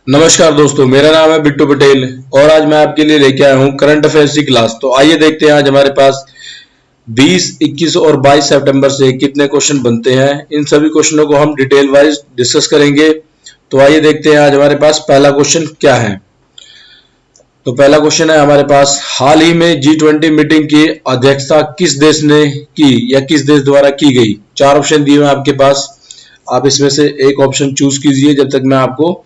नमस्कार दोस्तों, मेरा नाम है बिट्टू पटेल और आज मैं आपके लिए लेके आया हूँ करंट अफेयर्स की क्लास। तो आइए देखते हैं आज हमारे पास 20, 21 और 22 सितंबर से कितने क्वेश्चन बनते हैं। इन सभी क्वेश्चनों को हम डिटेल वाइज डिस्कस करेंगे। तो आइए देखते हैं आज हमारे पास पहला क्वेश्चन क्या है। तो पहला क्वेश्चन है हमारे पास, हाल ही में G20 मीटिंग की अध्यक्षता किस देश ने की या किस देश द्वारा की गई। चार ऑप्शन दिए हुए हैं आपके पास, आप इसमें से एक ऑप्शन चूज कीजिए जब तक मैं आपको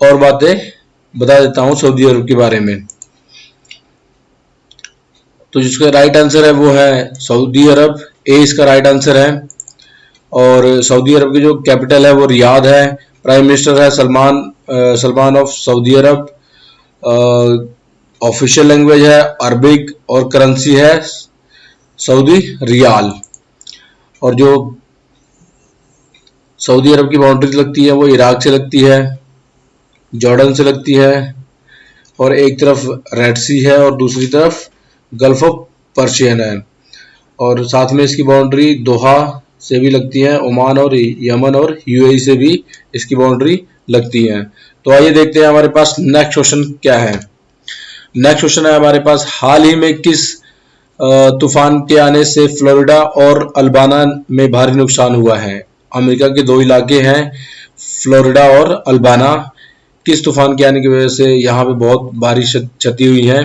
और बातें बता देता हूं सऊदी अरब के बारे में। तो जिसका राइट आंसर है वो है सऊदी अरब, ए इसका राइट आंसर है। और सऊदी अरब की जो कैपिटल है वो रियाद है। प्राइम मिनिस्टर है Salman of Saudi Arab. Official language है अरबिक और करेंसी है सऊदी रियाल। और जो सऊदी अरब की बाउंड्री लगती है वो इराक से लगती है, जॉर्डन से लगती है, और एक तरफ रेड सी है और दूसरी तरफ गल्फ ऑफ पर्शियन है। और साथ में इसकी बाउंड्री दोहा से भी लगती है, ओमान और यमन और यूएई से भी इसकी बाउंड्री लगती है। तो आइए देखते हैं हमारे पास नेक्स्ट क्वेश्चन क्या है। नेक्स्ट क्वेश्चन है हमारे पास, हाल ही में किस तूफान के आने से फ्लोरिडा और अल्बाना में भारी नुकसान हुआ है। अमेरिका के दो इलाके हैं फ्लोरिडा और अल्बाना। किस तूफान के आने की वजह से यहाँ पे बहुत भारी क्षति हुई है।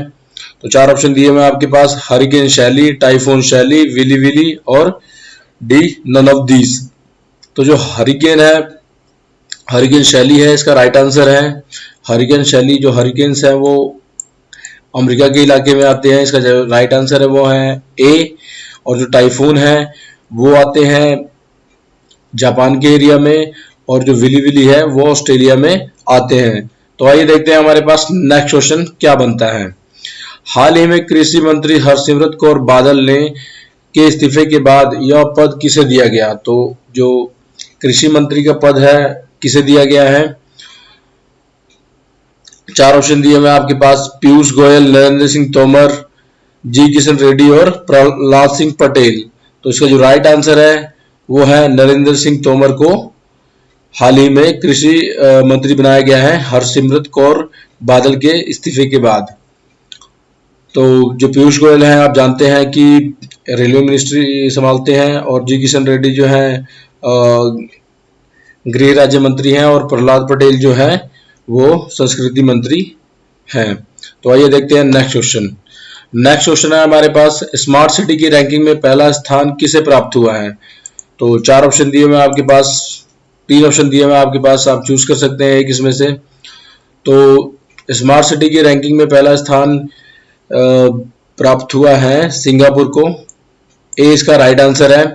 तो चार ऑप्शन दिए मैं आपके पास, हरिकेन शैली, टाइफून शैली, विली विली और डी नन ऑफ दीज। तो जो हरिकेन है, हरिकेन शैली है इसका राइट आंसर है। हरिकेन शैली जो हरिकेन्स है वो अमेरिका के इलाके में आते हैं, इसका जो राइट आंसर है वो है ए। और जो टाइफून है वो आते हैं जापान के एरिया में, और जो विली विली है वो ऑस्ट्रेलिया में आते हैं। तो आइए देखते हैं हमारे पास नेक्स्ट क्वेश्चन क्या बनता है। हाल ही में कृषि मंत्री हरसिमरत कौर बादल ने के इस्तीफे के बाद यह पद किसे दिया गया। तो जो कृषि मंत्री का पद है किसे दिया गया है। चार ऑप्शन दिए मैं आपके पास, पीयूष गोयल, नरेंद्र सिंह तोमर, जी किशन रेड्डी और प्रहलाद सिंह पटेल। तो इसका जो राइट आंसर है वो है नरेंद्र सिंह तोमर को हाल ही में कृषि मंत्री बनाया गया है हरसिमरत कौर बादल के इस्तीफे के बाद। तो जो पीयूष गोयल हैं आप जानते हैं कि रेलवे मिनिस्ट्री संभालते हैं, और जी किशन रेड्डी जो हैं गृह राज्य मंत्री हैं, और प्रहलाद पटेल जो है वो संस्कृति मंत्री हैं। तो आइए देखते हैं नेक्स्ट क्वेश्चन। नेक्स्ट क्वेश्चन है हमारे पास, स्मार्ट सिटी की रैंकिंग में पहला स्थान किसे प्राप्त हुआ है। तो चार ऑप्शन दिए मैं आपके पास, तीन ऑप्शन दिए मैं आपके पास, आप चूज कर सकते हैं एक इसमें से। तो स्मार्ट सिटी की रैंकिंग में पहला स्थान प्राप्त हुआ है सिंगापुर को, ए इसका राइट आंसर है।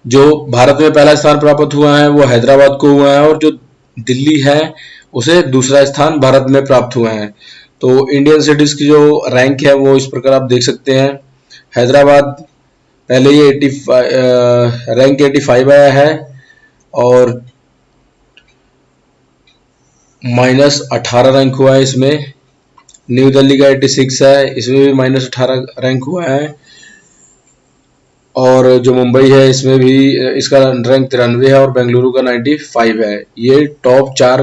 जो भारत में पहला स्थान प्राप्त हुआ है वो हैदराबाद को हुआ है, और जो दिल्ली है उसे दूसरा स्थान भारत में प्राप्त हुआ है। तो इंडियन सिटीज की जो रैंक है वो इस प्रकार आप देख सकते हैं। हैदराबाद पहले ये रैंक 85 आया है, और -18 रैंक हुआ है इसमें। न्यू दिल्ली का 86 है, इसमें भी -18 रैंक हुआ है। और जो मुंबई है इसमें भी इसका रैंक 93 है, और बेंगलुरु का 95 है। ये टॉप 4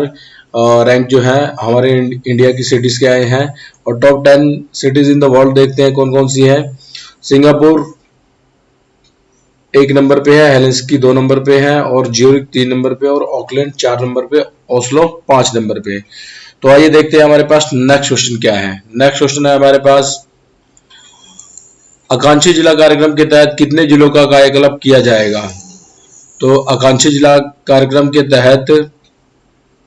रैंक जो है हमारे इंडिया की सिटीज के आए हैं। और top 10 cities in the world देखते हैं कौन कौन सी है। सिंगापुर 1 नंबर पे है, हेलेंसिकी 2 नंबर पे है, और ज्यूरिख 3 नंबर पे, और ऑकलैंड 4 नंबर पे, ओस्लो 5 नंबर पे। तो आइए देखते हैं हमारे पास नेक्स्ट क्वेश्चन क्या है। नेक्स्ट क्वेश्चन है हमारे पास, आकांक्षी जिला कार्यक्रम के तहत कितने जिलों का कायाकल्प किया जाएगा। तो आकांक्षी जिला कार्यक्रम के तहत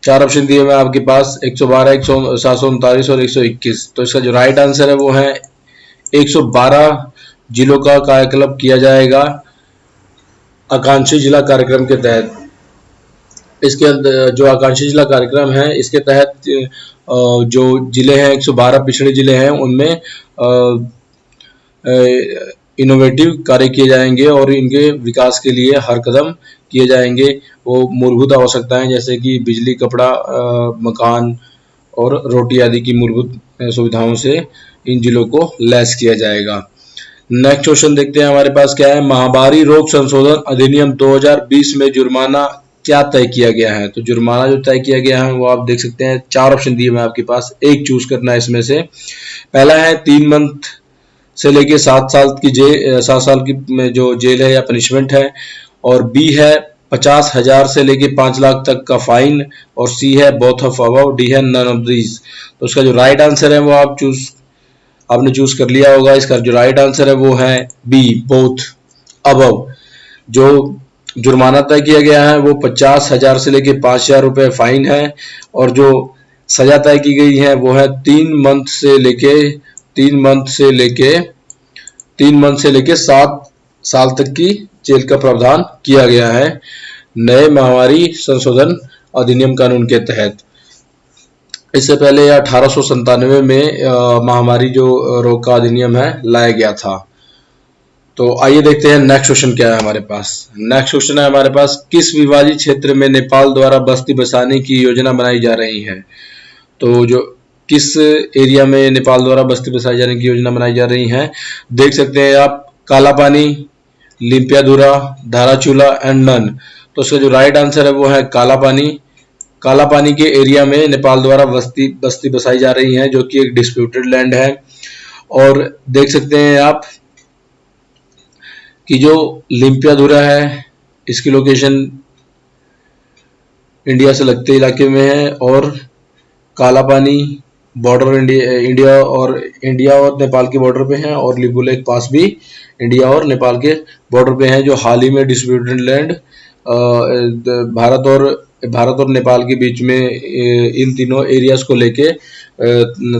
चार ऑप्शन दिए मैं आपके पास, 112, 739 और 121। तो इसका जो राइट आंसर है वो है 112 जिलों का कायाकल्प किया जाएगा आकांक्षी जिला कार्यक्रम के तहत। इसके अंदर जो आकांक्षी जिला कार्यक्रम है इसके तहत जो जिले हैं 112 पिछड़े जिले हैं, उनमें इनोवेटिव कार्य किए जाएंगे और इनके विकास के लिए हर कदम किए जाएंगे। वो मूलभूत आवश्यकताएं जैसे कि बिजली, कपड़ा, मकान और रोटी आदि की मूलभूत सुविधाओं से इन जिलों को लैस किया जाएगा। नेक्स्ट क्वेश्चन देखते हैं हमारे पास क्या है। महामारी रोग संशोधन अधिनियम 2020 में जुर्माना क्या तय किया गया है? तो जुर्माना जो तय किया गया है वो आप देख सकते हैं, 4 ऑप्शन दिए हुए हैं आपके पास, एक चूज करना है इसमें से। पहला है 3 मंथ से लेके 7 साल की जो जेल है या पनिशमेंट है, और बी है 50,000 से लेके 5 लाख तक का फाइन, और सी है बोथ ऑफ अबव, डी है नन ऑफ दीज। तो उसका जो राइट आंसर है वो आपने चूज कर लिया होगा। इसका जो राइट आंसर है वो है बी, बोथ अबव। जो जुर्माना तय किया गया है वो 50,000 से लेके 5,000 रुपए फाइन है, और जो सजा तय की गई है वो है 3 मंथ से लेके 7 साल तक की जेल का प्रावधान किया गया है नए महामारी संशोधन अधिनियम कानून के तहत। इससे पहले 1897 में महामारी जो रोग का अधिनियम है लाया गया था। तो आइए देखते हैं नेक्स्ट क्वेश्चन क्या है हमारे पास। नेक्स्ट क्वेश्चन है हमारे पास, किस विभाजित क्षेत्र में नेपाल द्वारा बस्ती बसाने की योजना बनाई जा रही है? तो जो किस एरिया में नेपाल द्वारा बस्ती बसाए जाने की योजना बनाई जा रही है, देख सकते हैं आप, काला पानी, लिम्पियाधुरा, धाराचूला एंड नन। तो उसका जो राइट आंसर है वो है काला पानी। काला पानी के एरिया में नेपाल द्वारा बस्ती बसाई जा रही है, जो कि एक डिस्प्यूटेड लैंड है। और देख सकते हैं आप कि जो लिम्पियाधुरा है इसकी लोकेशन इंडिया से लगते इलाके में है, और काला पानी बॉर्डर इंडिया और नेपाल के बॉर्डर पे है, और लिपुलेख पास भी इंडिया और नेपाल के बॉर्डर पे है, जो हाल ही में डिस्प्यूटेड लैंड भारत और नेपाल के बीच में इन तीनों एरियाज को लेके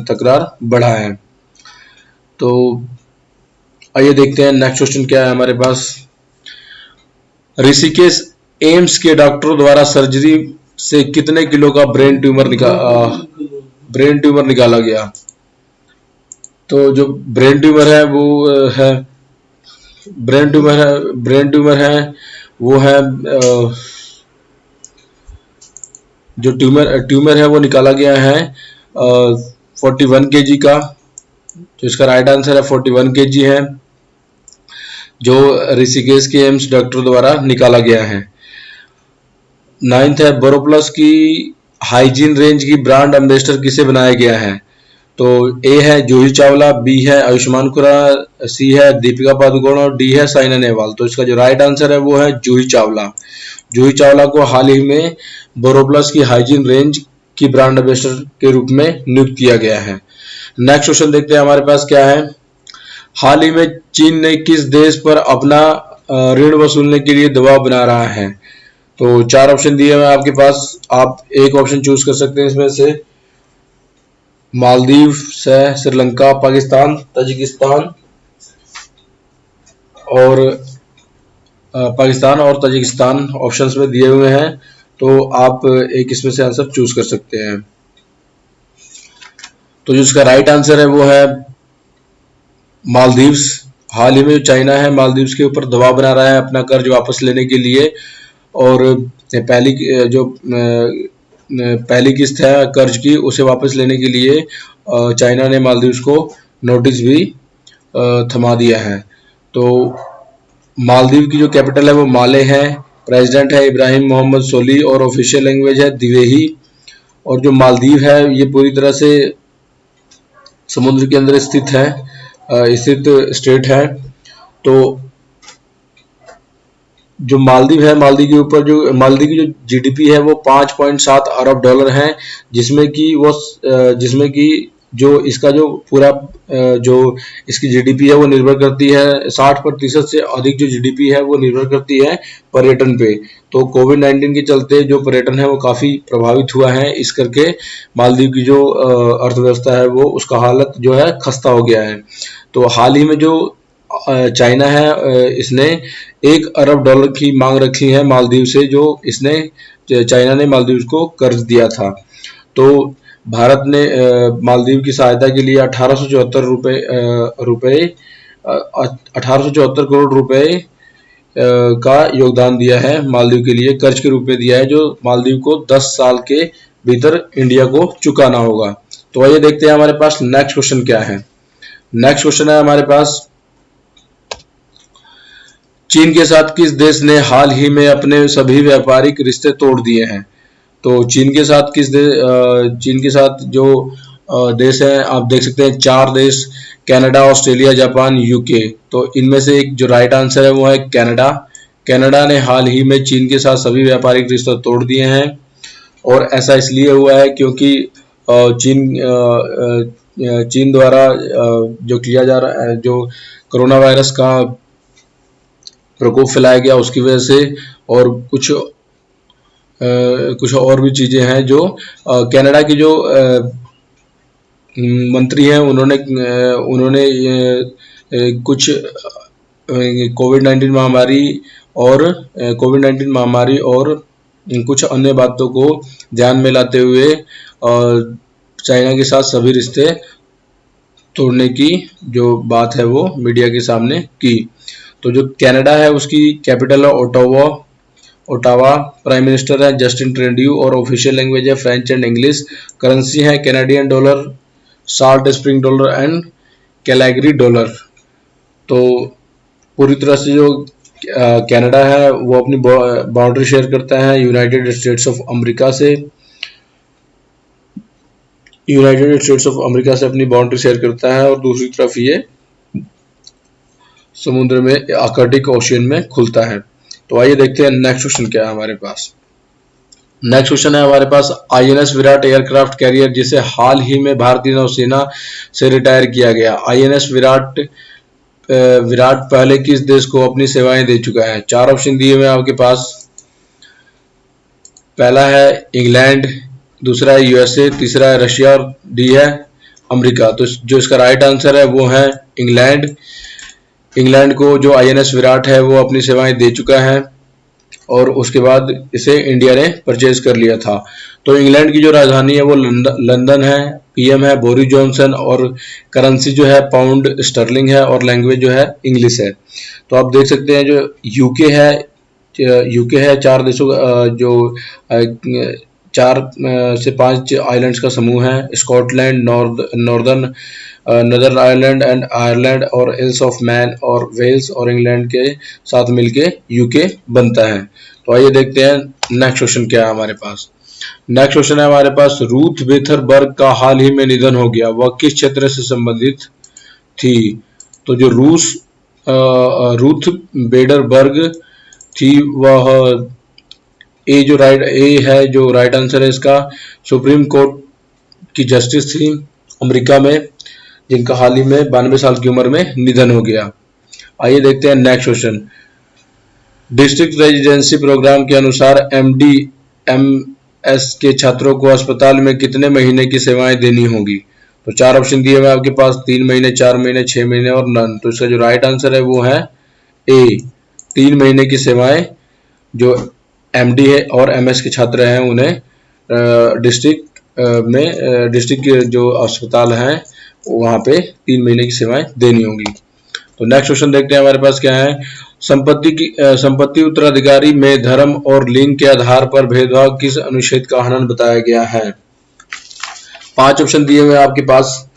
तकरार बढ़ा है। तो आइए देखते हैं नेक्स्ट क्वेश्चन क्या है हमारे पास। ऋषिकेश एम्स के डॉक्टरों द्वारा सर्जरी से कितने किलो का ब्रेन ट्यूमर निकाला गया? तो जो ब्रेन ट्यूमर है वो है जो ट्यूमर है वो निकाला गया है 41 kg का। तो इसका राइट आंसर है 41 kg है, जो ऋषिकेश के एम्स डॉक्टर द्वारा निकाला गया है। 9th है, बोरोप्लस की हाइजीन रेंज की ब्रांड एम्बेसडर किसे बनाया गया है? तो ए है जूही चावला, बी है आयुष्मान खुराना, सी है दीपिका पादुकोण, और डी है साइना नेहवाल। तो इसका जो राइट आंसर है वो है जूही चावला। जूही चावला को हाल ही में बोरोप्लस की हाइजीन रेंज की ब्रांड एम्बेसडर के रूप में नियुक्त किया गया है। नेक्स्ट क्वेश्चन देखते हैं हमारे पास क्या है। हाल ही में चीन ने किस देश पर अपना ऋण वसूलने के लिए दबाव बना रहा है? तो 4 ऑप्शन दिए हुए आपके पास, आप एक ऑप्शन चूज कर सकते हैं इसमें से। मालदीव से श्रीलंका, पाकिस्तान, ताजिकिस्तान और ताजिकिस्तान ऑप्शंस में दिए हुए हैं। तो आप एक इसमें से आंसर चूज कर सकते हैं। तो जो इसका राइट आंसर है वो है मालदीव्स। हाल ही में जो चाइना है मालदीव्स के ऊपर दबाव बना रहा है अपना कर्ज वापस लेने के लिए, और पहली किस्त है कर्ज की उसे वापस लेने के लिए चाइना ने मालदीव्स को नोटिस भी थमा दिया है। तो मालदीव की जो कैपिटल है वो माले है, प्रेसिडेंट है इब्राहिम मोहम्मद सोली, और ऑफिशियल लैंग्वेज है दिवेही। और जो मालदीव है ये पूरी तरह से समुद्र के अंदर स्थित स्टेट है। तो जो मालदीव है, मालदीव की जो जीडीपी है वो 5.7 अरब डॉलर है, जिसमें कि जो इसका जो पूरा जो इसकी जीडीपी है वो निर्भर करती है, 60% से अधिक जो जीडीपी है वो निर्भर करती है पर्यटन पे। तो कोविड-19 के चलते जो पर्यटन है वो काफी प्रभावित हुआ है, इस करके मालदीव की जो अर्थव्यवस्था है वो उसका हालत जो है खस्ता हो गया है। तो हाल ही में जो चाइना है इसने 1 अरब डॉलर की मांग रखी है मालदीव से, जो चाइना ने मालदीव को कर्ज दिया था। तो भारत ने मालदीव की सहायता के लिए 1874 करोड़ रुपए का योगदान दिया है मालदीव के लिए, कर्ज के रूप में दिया है, जो मालदीव को 10 साल के भीतर इंडिया को चुकाना होगा। तो आइए देखते हैं हमारे पास नेक्स्ट क्वेश्चन क्या है। नेक्स्ट क्वेश्चन है हमारे पास, चीन के साथ किस देश ने हाल ही में अपने सभी व्यापारिक रिश्ते तोड़ दिए हैं? तो चीन के साथ जो देश है, आप देख सकते हैं 4 देश, कनाडा, ऑस्ट्रेलिया, जापान, यूके। तो इनमें से एक जो राइट आंसर है वो है कनाडा। कनाडा ने हाल ही में चीन के साथ सभी व्यापारिक रिश्ते तोड़ दिए हैं, और ऐसा इसलिए हुआ है क्योंकि चीन द्वारा जो किया जा रहा है, जो कोरोना वायरस का प्रकोप फैलाया गया उसकी वजह से, और कुछ और भी चीजें हैं जो कनाडा की जो मंत्री हैं उन्होंने कुछ कोविड-19 महामारी और कुछ अन्य बातों को ध्यान में लाते हुए चाइना के साथ सभी रिश्ते तोड़ने की जो बात है वो मीडिया के सामने की। तो जो कनाडा है उसकी कैपिटल है ओटावा, प्राइम मिनिस्टर है जस्टिन ट्रूडेau और ऑफिशियल लैंग्वेज है फ्रेंच एंड इंग्लिश। करेंसी है Canadian dollar, salt spring dollar and Calgary dollar. तो पूरी तरह से जो कनाडा है वो अपनी बाउंड्री शेयर करता है यूनाइटेड स्टेट्स ऑफ अमेरिका से अपनी बाउंड्री शेयर करता है, और दूसरी तरफ ये समुद्र में आर्कटिक ओशियन में खुलता है। तो आइए देखते हैं नेक्स्ट क्वेश्चन क्या है हमारे पास। नेक्स्ट क्वेश्चन है हमारे पास, आईएनएस विराट एयरक्राफ्ट कैरियर जिसे हाल ही में भारतीय नौसेना से रिटायर किया गया। आईएनएस विराट पहले किस देश को अपनी सेवाएं दे चुका है? 4 ऑप्शन दिए हुए हैं आपके पास। पहला है इंग्लैंड, दूसरा है यूएसए, तीसरा है रशिया और डी है अमेरिका। तो जो इसका राइट आंसर है वो है इंग्लैंड। इंग्लैंड को जो आईएनएस विराट है वो अपनी सेवाएं दे चुका है, और उसके बाद इसे इंडिया ने परचेज कर लिया था। तो इंग्लैंड की जो राजधानी है वो लंदन है, पीएम है बोरिस जॉनसन, और करेंसी जो है पाउंड स्टर्लिंग है, और लैंग्वेज जो है इंग्लिश है। तो आप देख सकते हैं जो यूके है 4 देशों जो 4 से 5 आइलैंड्स का समूह है, स्कॉटलैंड, नॉर्दर्न नदर आयरलैंड एंड आयरलैंड और इल्स ऑफ मैन और वेल्स और इंग्लैंड के साथ मिलके यूके बनता है। तो आइए देखते हैं नेक्स्ट क्वेश्चन क्या है हमारे पास। नेक्स्ट क्वेश्चन है हमारे पास, रूथ बेथर बर्ग का हाल ही में निधन हो गया, वह किस क्षेत्र से संबंधित थी? तो जो रूथ बेडर बर्ग थी वह जो राइट आंसर है इसका, सुप्रीम कोर्ट की जस्टिस थी अमेरिका में, जिनका हाल ही में 92 साल की उम्र में निधन हो गया। आइए देखते हैं next question. District residency program के अनुसार MD/MS के छात्रों को अस्पताल में कितने महीने की सेवाएं देनी होगी? तो 4 ऑप्शन दिए हुए आपके पास, 3 महीने, 4 महीने, 6 महीने और नन। तो इसका जो राइट आंसर है वो है ए, 3 महीने की सेवाएं जो MD है और MS के छात्र हैं उन्हें डिस्ट्रिक्ट के जो अस्पताल हैं वहां पे 3 महीने की सेवाएं देनी होगी। तो नेक्स्ट क्वेश्चन देखते हैं हमारे पास क्या है। संपत्ति उत्तराधिकारी में धर्म और लिंग के आधार पर भेदभाव किस अनुच्छेद का हनन बताया गया है? 5 ऑप्शन दिए हुए हैं आपके पास,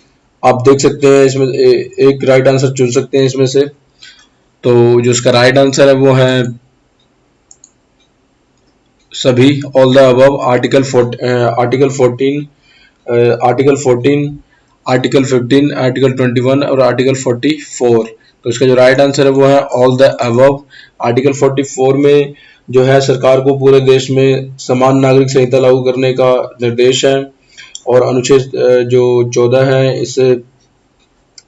आप देख सकते हैं इसमें एक राइट आंसर चुन सकते हैं इसमें से। तो जो इसका राइट आंसर है वो है सभी, all the above, article 14, article 15, article 21 और आर्टिकल 44। तो इसका जो राइट आंसर है वो है ऑल द अबव। आर्टिकल 44 में जो है सरकार को पूरे देश में समान नागरिक संहिता लागू करने का निर्देश है, और अनुच्छेद जो 14 है इससे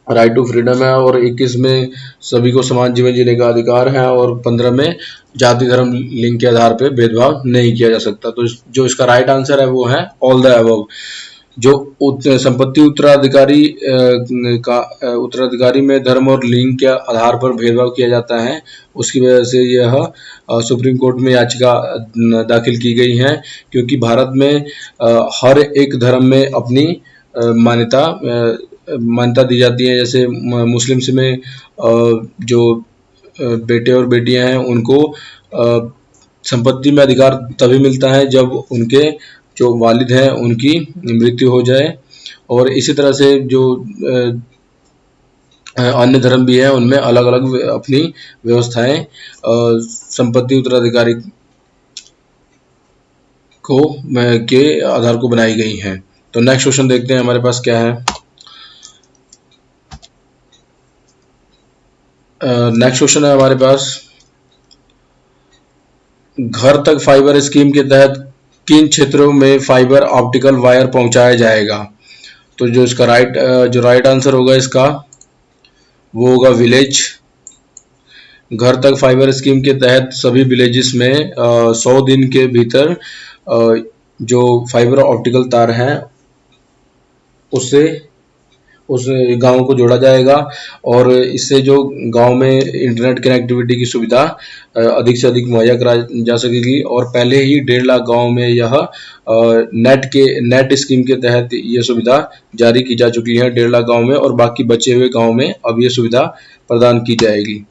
राइट टू फ्रीडम है, और 21 में सभी को समान जीवन जीने का अधिकार है, और 15 में जाति धर्म लिंग के आधार पर भेदभाव नहीं किया जा सकता। तो जो इसका राइट आंसर है वो है ऑल द अबव। जो संपत्ति उत्तराधिकारी में धर्म और लिंग के आधार पर भेदभाव किया जाता है, उसकी वजह से यह सुप्रीम कोर्ट में याचिका दाखिल की गई है, क्योंकि भारत में हर एक धर्म में अपनी मान्यता दी जाती है। जैसे मुस्लिम्स में जो बेटे और बेटियां हैं उनको संपत्ति में अधिकार तभी मिलता है जब उनके जो वालिद हैं उनकी मृत्यु हो जाए, और इसी तरह से जो अन्य धर्म भी हैं, उनमें अलग अलग अपनी व्यवस्थाएं संपत्ति उत्तराधिकारी को के आधार को बनाई गई हैं। तो नेक्स्ट क्वेश्चन देखते हैं हमारे पास क्या है। नेक्स्ट क्वेश्चन है हमारे पास, घर तक फाइबर स्कीम के तहत किन क्षेत्रों में फाइबर ऑप्टिकल वायर पहुंचाया जाएगा? तो जो इसका राइट आंसर होगा इसका वो होगा विलेज। घर तक फाइबर स्कीम के तहत सभी विलेजेस में 100 दिन के भीतर जो फाइबर ऑप्टिकल तार हैं उससे उस गांव को जोड़ा जाएगा, और इससे जो गांव में इंटरनेट कनेक्टिविटी की सुविधा अधिक से अधिक मुहैया कराई जा सकेगी। और पहले ही 1.5 लाख गांव में यह नेट स्कीम के तहत यह सुविधा जारी की जा चुकी है 1.5 लाख गांव में, और बाकी बचे हुए गांव में अब यह सुविधा प्रदान की जाएगी।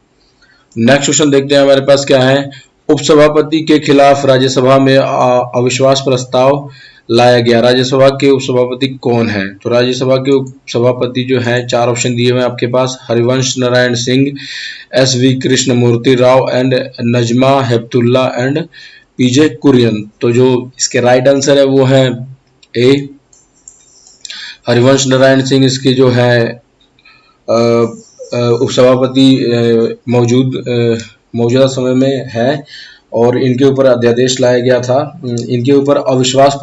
नेक्स्ट क्वेश्चन देखते हैं हमारे पास क्या है। उपसभापति के खिलाफ राज्यसभा में अविश्वास प्रस्ताव लाया गया। राज्यसभा के उपसभापति कौन है? तो राज्यसभा के उपसभापति जो हैं 4 ऑप्शन दिए हुए हैं आपके पास, Harivansh Narayan Singh, SV Krishnamurthy Rao and Najma Heptulla and PJ Kurian. तो जो इसके राइट आंसर है वो है ए, हरिवंश नारायण सिंह इसके जो है उपसभापति मौजूदा समय में है, और इनके ऊपर अध्यादेश लाया गया था। इनके ऊपर अविश्वास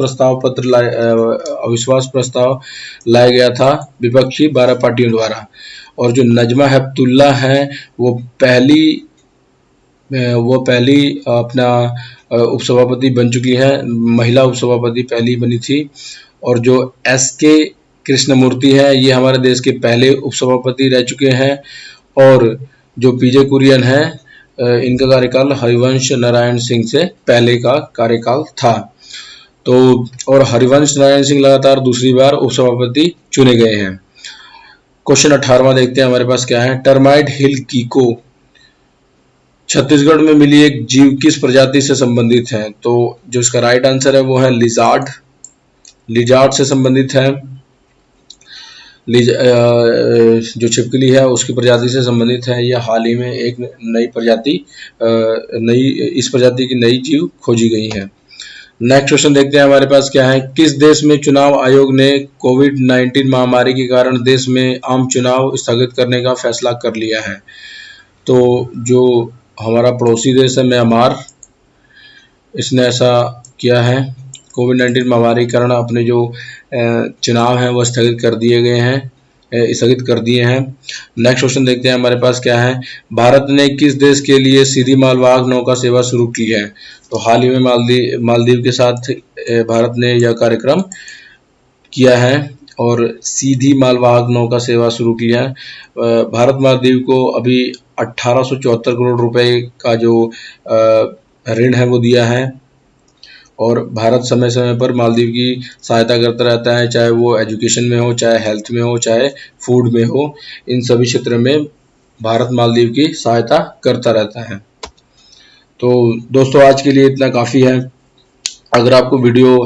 प्रस्ताव लाया गया था विपक्षी 12 पार्टियों द्वारा। और जो नजमा हेपतुल्ला है वो पहली अपना उपसभापति बन चुकी है, महिला उपसभापति पहली बनी थी। और जो SK कृष्णमूर्ति है ये हमारे देश के पहले उपसभापति रह चुके हैं, और जो PJ कुरियन है इनका कार्यकाल हरिवंश नारायण सिंह से पहले का कार्यकाल था। तो और हरिवंश नारायण सिंह लगातार दूसरी बार उपसभापति चुने गए हैं। क्वेश्चन 18वां देखते हैं हमारे पास क्या है। टर्माइट हिल कीको छत्तीसगढ़ में मिली एक जीव किस प्रजाति से संबंधित है? तो जो इसका राइट आंसर है वो है लिजार्ड से संबंधित है। जो छिपकली है उसकी प्रजाति से संबंधित है। यह हाल ही में एक इस प्रजाति की नई जीव खोजी गई है। नेक्स्ट क्वेश्चन देखते हैं हमारे पास क्या है। किस देश में चुनाव आयोग ने कोविड-19 महामारी के कारण देश में आम चुनाव स्थगित करने का फैसला कर लिया है? तो जो हमारा पड़ोसी देश है म्यांमार, इसने ऐसा किया है। कोविड-19 महामारी के कारण अपने जो चुनाव हैं वो स्थगित कर दिए हैं। नेक्स्ट क्वेश्चन देखते हैं हमारे पास क्या है। भारत ने किस देश के लिए सीधी मालवाहक नौका सेवा शुरू की है? तो हाल ही में मालदीव के साथ भारत ने यह कार्यक्रम किया है और सीधी मालवाहक नौका सेवा शुरू की है। भारत मालदीव को अभी 1874 करोड़ रुपए का जो ऋण है वो दिया है, और भारत समय समय पर मालदीव की सहायता करता रहता है, चाहे वो एजुकेशन में हो, चाहे हेल्थ में हो, चाहे फूड में हो। इन सभी क्षेत्र में भारत मालदीव की सहायता करता रहता है। तो दोस्तों आज के लिए इतना काफ़ी है। अगर आपको वीडियो